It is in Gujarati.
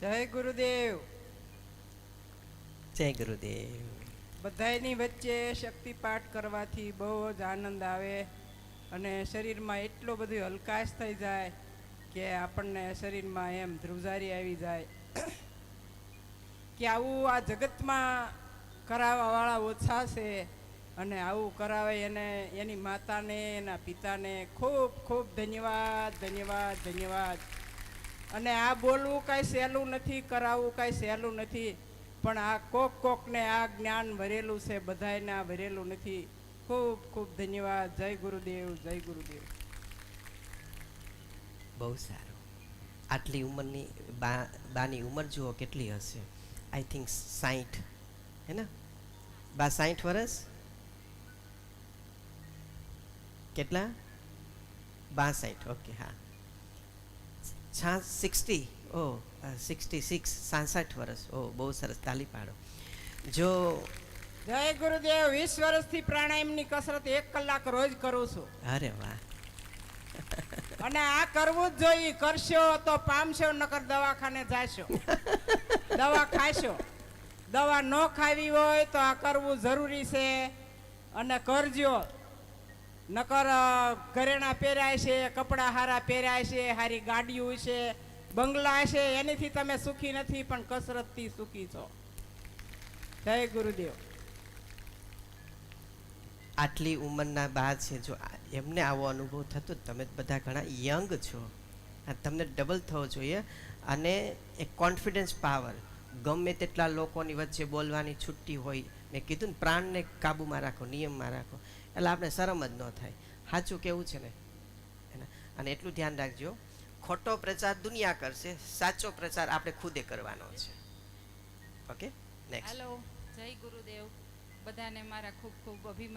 જય ગુરુદેવ. જય ગુરુદેવ. બધાયની વચ્ચે શક્તિ પાઠ કરવાથી બહુ જ આનંદ આવે અને શરીરમાં એટલો બધો હલકાશ થઈ જાય કે આપણને શરીરમાં એમ ધ્રુવજારી આવી જાય કે આવું આ જગતમાં કરાવવાવાળા ઓછા છે અને આવું કરાવે એને એની માતાને એના પિતાને ખૂબ ખૂબ ધન્યવાદ ધન્યવાદ ધન્યવાદ. અને આ બોલવું કાંઈ સહેલું નથી, કરાવવું કાંઈ સહેલું નથી, પણ આ કોકને આ જ્ઞાન ભરેલું છે, બધાયને આ ભરેલું નથી. ખૂબ ખૂબ ધન્યવાદ. જય ગુરુદેવ, જય ગુરુદેવ. બહુ સારું. આટલી ઉંમરની બાની ઉંમર જુઓ કેટલી હશે. આઈ થિંક 60 હે ને બા? 60 વર્ષ? કેટલા? 62. ઓકે, હા. 60, ઓ 66, 66 વર્ષ. ઓ બહુ સરસ, તાલી પાડો. જો જય ગુરુદેવ. 20 વર્ષથી પ્રાણાયામની કસરત 1 કલાક રોજ કરું છું. અરે વાહ. અને આ કરવું જ જોઈએ. કરશો તો પામશો, નકર દવાખાને જાશો, દવા ખાશો. દવા ન ખાવી હોય તો આ કરવું જરૂરી છે અને કરજો. નકર ઘરેણા પહેરાય છે, કપડાં હારા પહેરાય છે, હારી ગાડીઓ છે, બંગલા છે, એનીથી તમે સુખી નથી, પણ કસરતથી સુખી છો. જય ગુરુદેવ. આટલી ઉંમરના બા છે, જો એમને આવો અનુભવ થતો, તમે બધા ઘણા યંગ છો, તમને ડબલ થવો જોઈએ. અને એક કોન્ફિડન્સ પાવર, ગમે તેટલા લોકોની વચ્ચે બોલવાની છુટ્ટી હોય. મેં કીધું ને, પ્રાણને કાબૂમાં રાખો, નિયમમાં રાખો, એટલે આપણે શરમ જ ન થાય. સાચું કેવું છે ને? અને એટલું ધ્યાન રાખજો, ખોટો પ્રચાર દુનિયા કરશે, સાચો પ્રચાર આપણે ખુદે કરવાનો છે. Okay, next. હેલો, જય ગુરુદેવ. બધાને મારા ખૂબ ખૂબ અભિનંદન.